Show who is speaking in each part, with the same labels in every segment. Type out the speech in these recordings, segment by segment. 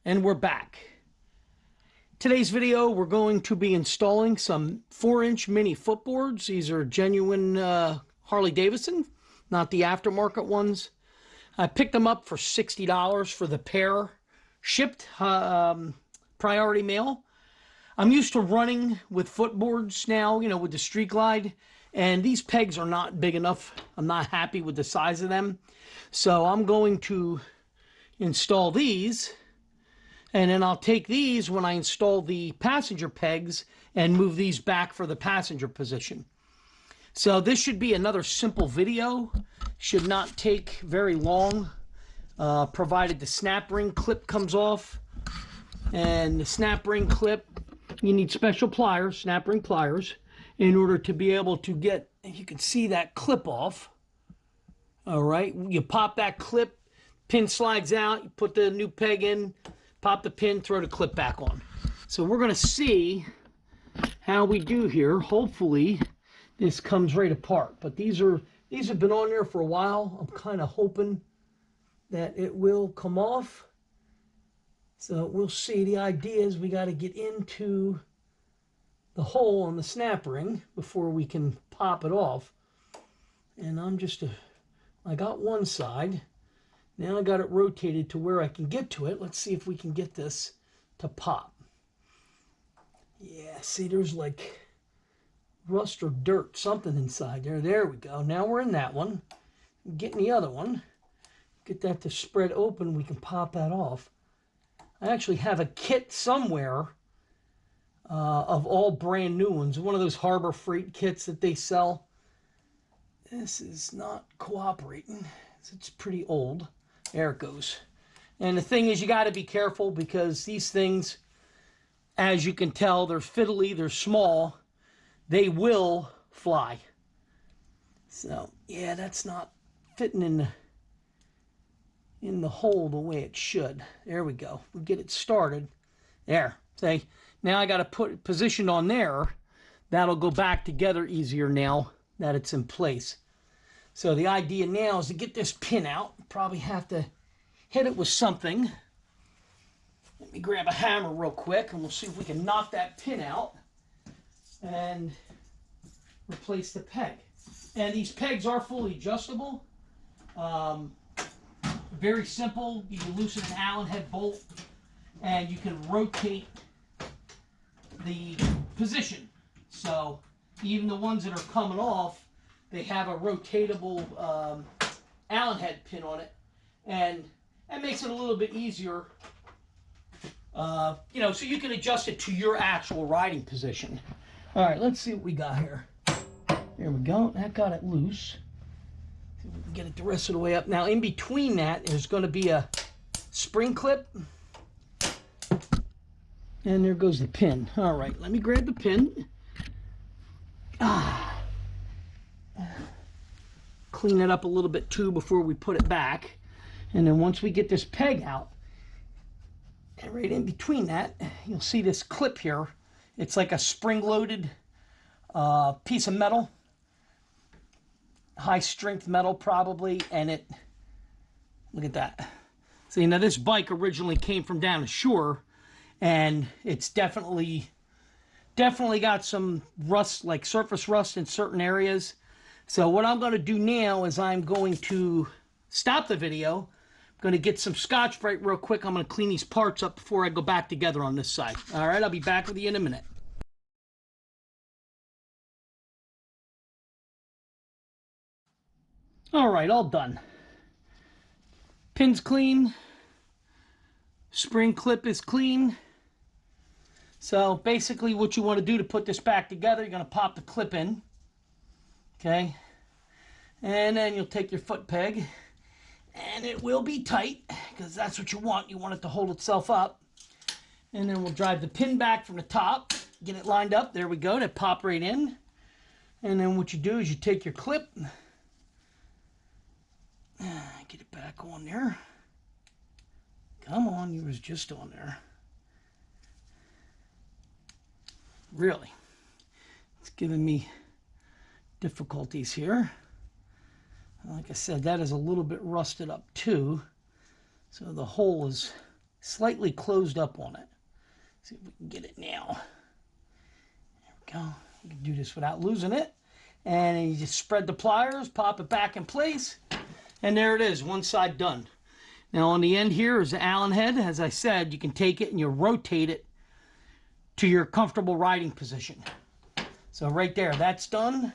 Speaker 1: And we're back. Today's video, we're going to be installing some 4-inch mini footboards. These are genuine Harley Davidson, not the aftermarket ones. I picked them up for $60 for the pair, shipped priority mail. I'm used to running with footboards now, with the Street Glide, and these pegs are not big enough. I'm not happy with the size of them. So I'm going to install these, and then I'll take these when I install the passenger pegs and move these back for the passenger position. So this should be another simple video. Should not take very long, provided the snap ring clip comes off. And the snap ring clip, you need special pliers, snap ring pliers, in order to be able to get, if you can see that clip off. All right, you pop that clip, pin slides out, you put the new peg in, pop the pin, throw the clip back on. So we're going to see how we do here. Hopefully this comes right apart. But these have been on there for a while. I'm kind of hoping that it will come off. So we'll see. The idea is we got to get into the hole on the snap ring before we can pop it off. And I got one side. Now I got it rotated to where I can get to it. Let's see if we can get this to pop. Yeah, see, there's like rust or dirt, something inside there. There we go. Now we're in that one. Getting the other one. Get that to spread open. We can pop that off. I actually have a kit somewhere of all brand new ones. One of those Harbor Freight kits that they sell. This is not cooperating. It's pretty old. There it goes. And the thing is, you got to be careful because these things, as you can tell, they're fiddly, they're small. They will fly. So, yeah, that's not fitting in the hole the way it should. There we go. We'll get it started. There. See, now I got to put it positioned on there. That'll go back together easier now that it's in place. So the idea now is to get this pin out. Probably have to hit it with something. Let me grab a hammer real quick and we'll see if we can knock that pin out and replace the peg. And these pegs are fully adjustable. Very simple. You can loosen an Allen head bolt and you can rotate the position. So even the ones that are coming off, they have a rotatable Allen head pin on it, and that makes it a little bit easier, so you can adjust it to your actual riding position. All right, let's see what we got here. There we go. That got it loose. See if we can get it the rest of the way up. Now, in between that, there's going to be a spring clip, and there goes the pin. All right, let me grab the pin. Clean it up a little bit too before we put it back. And then once we get this peg out, and right in between that, you'll see this clip here. It's like a spring-loaded piece of metal, high-strength metal probably, and it, look at that. See, now this bike originally came from down the shore, and it's definitely got some rust, like surface rust in certain areas. So what I'm going to do now is I'm going to stop the video. I'm going to get some Scotch-Brite real quick. I'm going to clean these parts up before I go back together on this side. All right, I'll be back with you in a minute. All right, all done. Pin's clean. Spring clip is clean. So basically what you want to do to put this back together, you're going to pop the clip in. Okay, and then you'll take your foot peg, and it will be tight because that's what you want. You want it to hold itself up. And then we'll drive the pin back from the top, get it lined up. There we go, to pop right in. And then what you do is you take your clip, get it back on there. Come on, you was just on there. Really, it's giving me difficulties here. Like I said, that is a little bit rusted up too. So the hole is slightly closed up on it. See if we can get it now. There we go. We can do this without losing it. And you just spread the pliers, pop it back in place, and there it is, one side done. Now on the end here is the Allen head. As I said, you can take it and you rotate it to your comfortable riding position. So right there, that's done.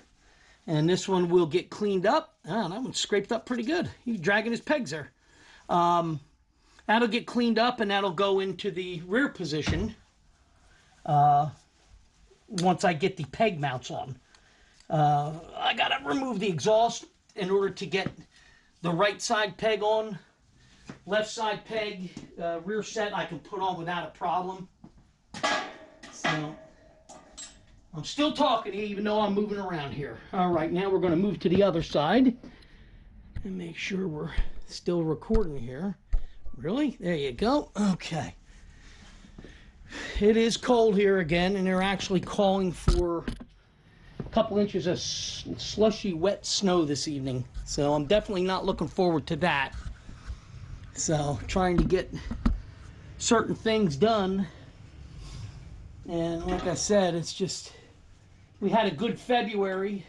Speaker 1: And this one will get cleaned up. Oh, that one's scraped up pretty good. He's dragging his pegs there. That'll get cleaned up and that'll go into the rear position once I get the peg mounts on. I gotta remove the exhaust in order to get the right side peg on. Left side peg, rear set I can put on without a problem. So I'm still talking to you even though I'm moving around here. All right, now we're going to move to the other side and make sure we're still recording here. Really? There you go. Okay. It is cold here again, and they're actually calling for a couple inches of slushy, wet snow this evening. So I'm definitely not looking forward to that. So trying to get certain things done. And like I said, it's just, we had a good February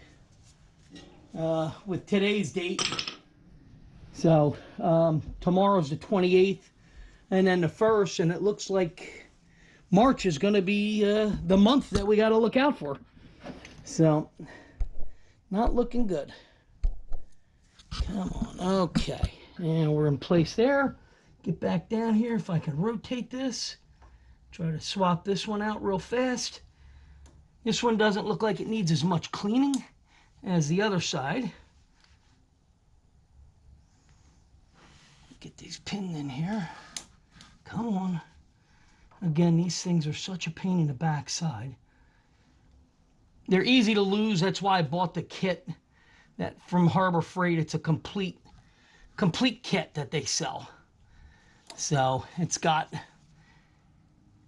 Speaker 1: with today's date. So tomorrow's the 28th and then the 1st, and it looks like March is going to be the month that we got to look out for. So not looking good. Come on. Okay. And we're in place there. Get back down here if I can rotate this. Try to swap this one out real fast. This one doesn't look like it needs as much cleaning as the other side. Get these pinned in here. Come on. Again, these things are such a pain in the backside. They're easy to lose. That's why I bought the kit that from Harbor Freight. It's a complete kit that they sell. So it's got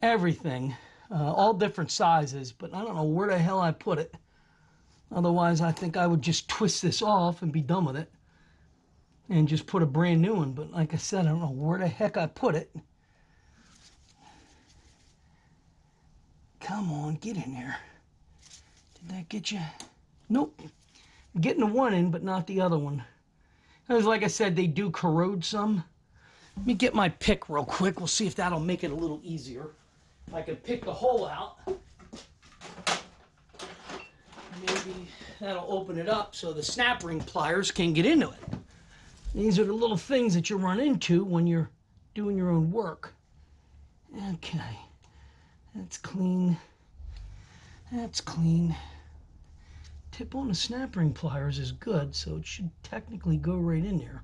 Speaker 1: everything, all different sizes, but I don't know where the hell I put it. Otherwise, I think I would just twist this off and be done with it and just put a brand new one. But like I said, I don't know where the heck I put it. Come on, get in there. Did that get you? Nope. I'm getting the one in, but not the other one. Because like I said, they do corrode some. Let me get my pick real quick. We'll see if that'll make it a little easier. If I can pick the hole out, maybe that'll open it up so the snap ring pliers can get into it. These are the little things that you run into when you're doing your own work. Okay, that's clean. That's clean. Tip on the snap ring pliers is good, so it should technically go right in there.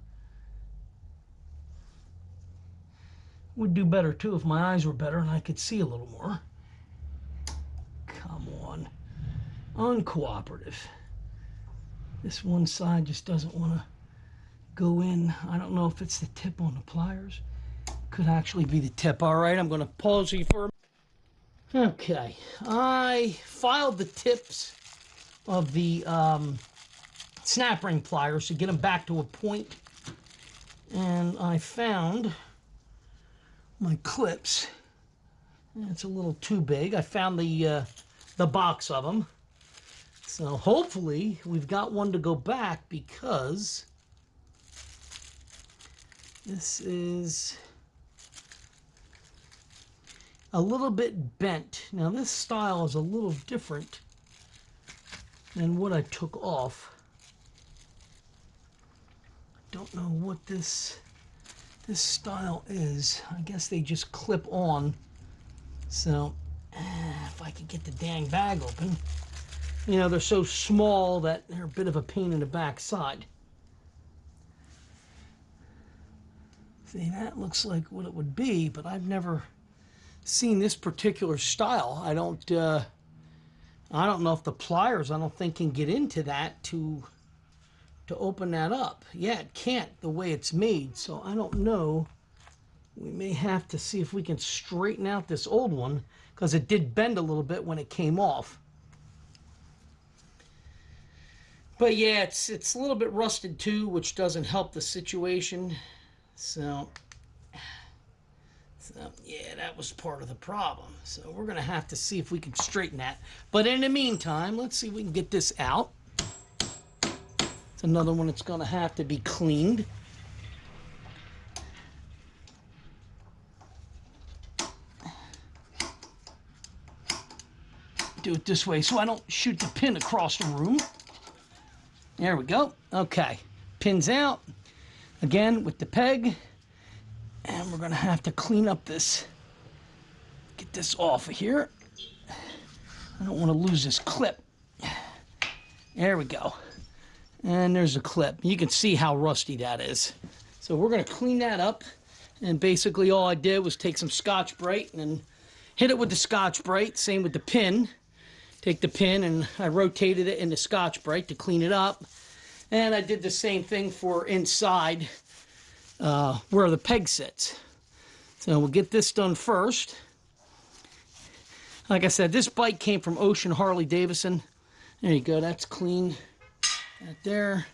Speaker 1: Would do better too if my eyes were better and I could see a little more. Come on. Uncooperative. This one side just doesn't want to go in. I don't know if it's the tip on the pliers. Could actually be the tip. All right, I'm going to pause you for a minute. Okay, I filed the tips of the snap ring pliers to get them back to a point, and I found my clips. It's a little too big. I found the box of them, so hopefully we've got one to go back, because this is a little bit bent. Now this style is a little different than what I took off. Don't know what this style is. I guess they just clip on. So if I could get the dang bag open. You know, they're so small that they're a bit of a pain in the backside. See, that looks like what it would be, but I've never seen this particular style. I don't know if the pliers, I don't think, can get into that to open that up. Yeah, it can't the way it's made, so I don't know. We may have to see if we can straighten out this old one, because it did bend a little bit when it came off. But yeah, it's a little bit rusted too, which doesn't help the situation. So So, yeah, that was part of the problem. So we're going to have to see if we can straighten that. But in the meantime, let's see if we can get this out. It's another one that's going to have to be cleaned. Do it this way so I don't shoot the pin across the room. There we go. Okay, pin's out. Again, with the peg. And we're going to have to clean up this, get this off of here. I don't want to lose this clip. There we go. And there's a clip. You can see how rusty that is. So we're going to clean that up. And basically all I did was take some Scotch-Brite and hit it with the Scotch-Brite. Same with the pin. Take the pin and I rotated it in the Scotch-Brite to clean it up. And I did the same thing for inside where the peg sits. So we'll get this done first. Like I said, this bike came from Genuine Harley Davidson. There you go, that's clean. Right there.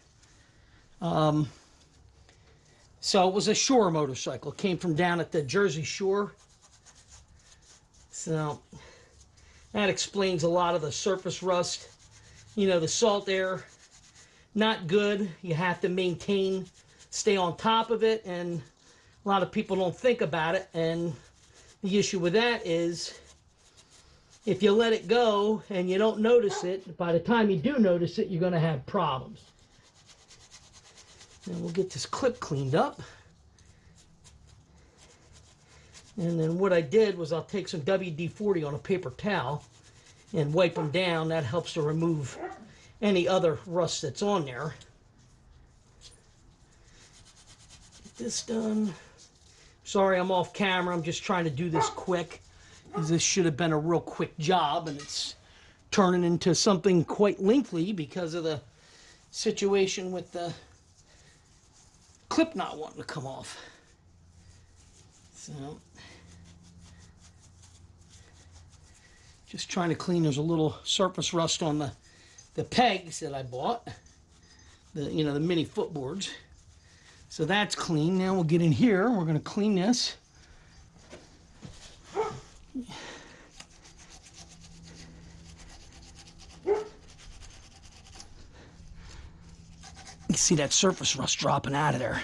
Speaker 1: So it was a shore motorcycle. It came from down at the Jersey Shore. So that explains a lot of the surface rust. You know, the salt air, not good. You have to maintain, stay on top of it, and a lot of people don't think about it. And the issue with that is if you let it go and you don't notice it, by the time you do notice it, you're going to have problems. And we'll get this clip cleaned up. And then what I did was I'll take some WD-40 on a paper towel and wipe them down. That helps to remove any other rust that's on there. Get this done. Sorry, I'm off camera. I'm just trying to do this quick, because this should have been a real quick job, and it's turning into something quite lengthy because of the situation with the clip not wanting to come off. So, just trying to clean. There's a little surface rust on the pegs that I bought, the mini footboards. So that's clean. Now we'll get in here. We're going to clean this. You see that surface rust dropping out of there.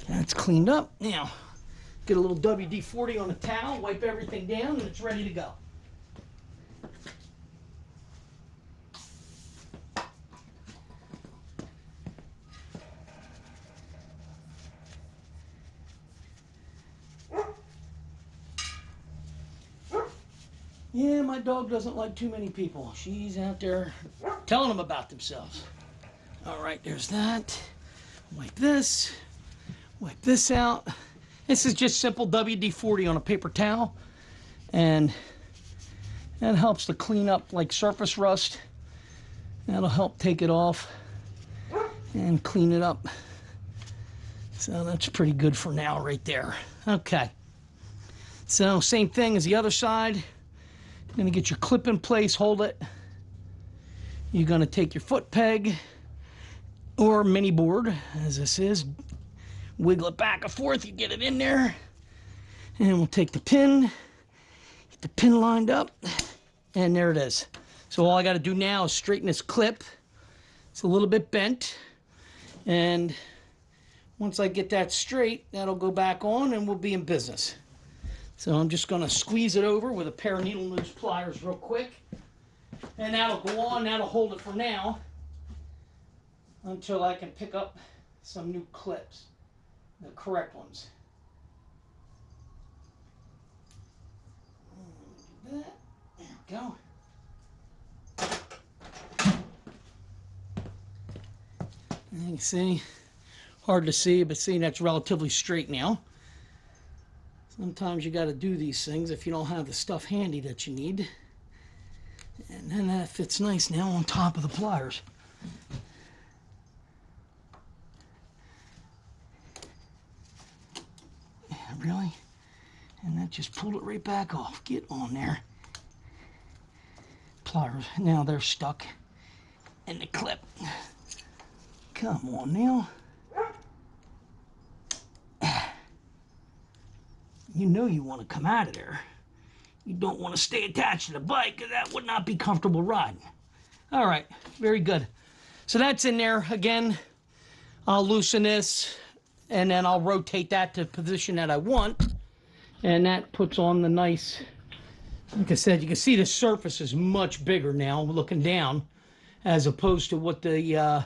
Speaker 1: That's cleaned up. Now, get a little WD-40 on the towel, wipe everything down, and it's ready to go. Yeah, my dog doesn't like too many people. She's out there telling them about themselves. All right, there's that. Wipe this out. This is just simple WD-40 on a paper towel, and that helps to clean up like surface rust. That'll help take it off and clean it up. So that's pretty good for now right there. Okay, so same thing as the other side. You're going to get your clip in place, hold it. You're going to take your foot peg or mini board, as this is, wiggle it back and forth, you get it in there, and we'll take the pin, get the pin lined up, and there it is. So all I got to do now is straighten this clip. It's a little bit bent, and once I get that straight, that'll go back on and we'll be in business. So I'm just going to squeeze it over with a pair of needle nose pliers real quick, and that'll go on. That'll hold it for now until I can pick up some new clips, the correct ones. Do that. There we go. You can see, hard to see, but see, that's relatively straight now. Sometimes you got to do these things if you don't have the stuff handy that you need. And then that fits nice now on top of the pliers. Yeah, really? And that just pulled it right back off. Get on there. Pliers, now they're stuck. and the clip. Come on now. You know you want to come out of there. You don't want to stay attached to the bike, because that would not be comfortable riding. All right, very good. So that's in there. Again, I'll loosen this, and then I'll rotate that to the position that I want. And that puts on the nice, like I said, you can see the surface is much bigger now looking down, as opposed to what the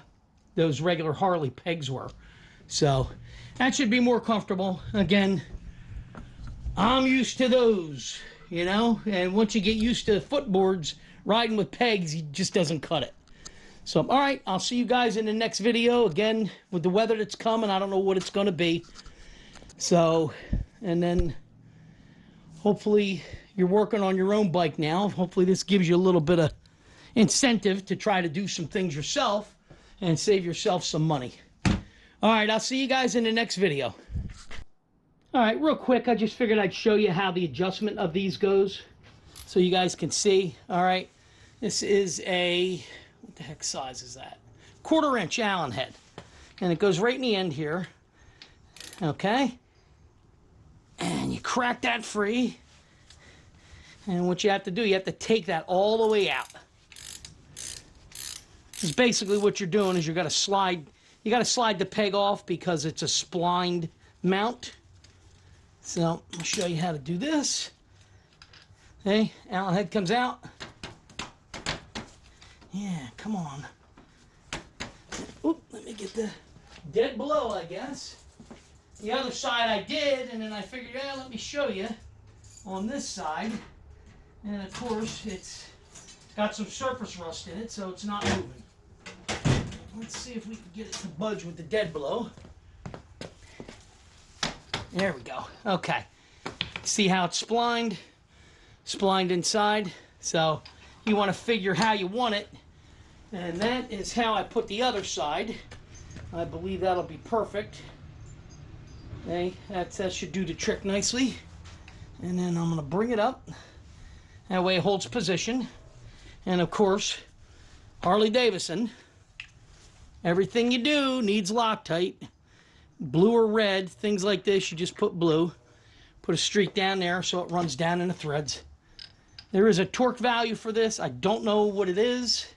Speaker 1: those regular Harley pegs were. So that should be more comfortable. Again, I'm used to those, you know, and once you get used to footboards, riding with pegs, it just doesn't cut it. So, all right, I'll see you guys in the next video. Again, with the weather that's coming, I don't know what it's going to be. So, and then hopefully you're working on your own bike now. Hopefully this gives you a little bit of incentive to try to do some things yourself and save yourself some money. All right, I'll see you guys in the next video. All right, real quick, I just figured I'd show you how the adjustment of these goes so you guys can see. All right, this is a, what the heck size is that? 1/4 inch Allen head. And it goes right in the end here. Okay. And you crack that free. And what you have to do, you have to take that all the way out. Because basically what you're doing is you got to slide the peg off because it's a splined mount. So I'll show you how to do this. Okay, Allen head comes out. Yeah, come on. Oop, let me get the dead below, I guess. The other side I did, and then I figured, yeah, let me show you on this side. And of course, it's got some surface rust in it, so it's not moving. Let's see if we can get it to budge with the dead below. There we go. Okay. See how it's splined? Splined inside. So you want to figure how you want it. And that is how I put the other side. I believe that'll be perfect. Okay, that should do the trick nicely. And then I'm going to bring it up. That way it holds position. And of course, Harley Davidson, everything you do needs Loctite. Blue or red, things like this, you just put blue. Put a streak down there so it runs down in the threads. There is a torque value for this. I don't know what it is.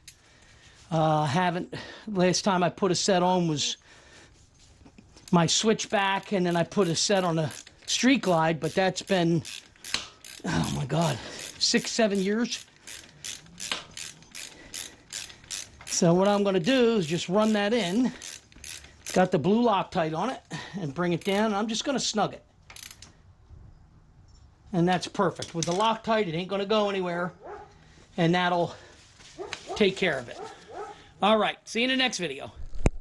Speaker 1: Last time I put a set on was my switchback, and then I put a set on a Street Glide, but that's been, oh my God, 6-7 years. So what I'm going to do is just run that in. It's got the blue Loctite on it, and bring it down. I'm just going to snug it. And that's perfect. With the Loctite, it ain't going to go anywhere, and that'll take care of it. All right, see you in the next video.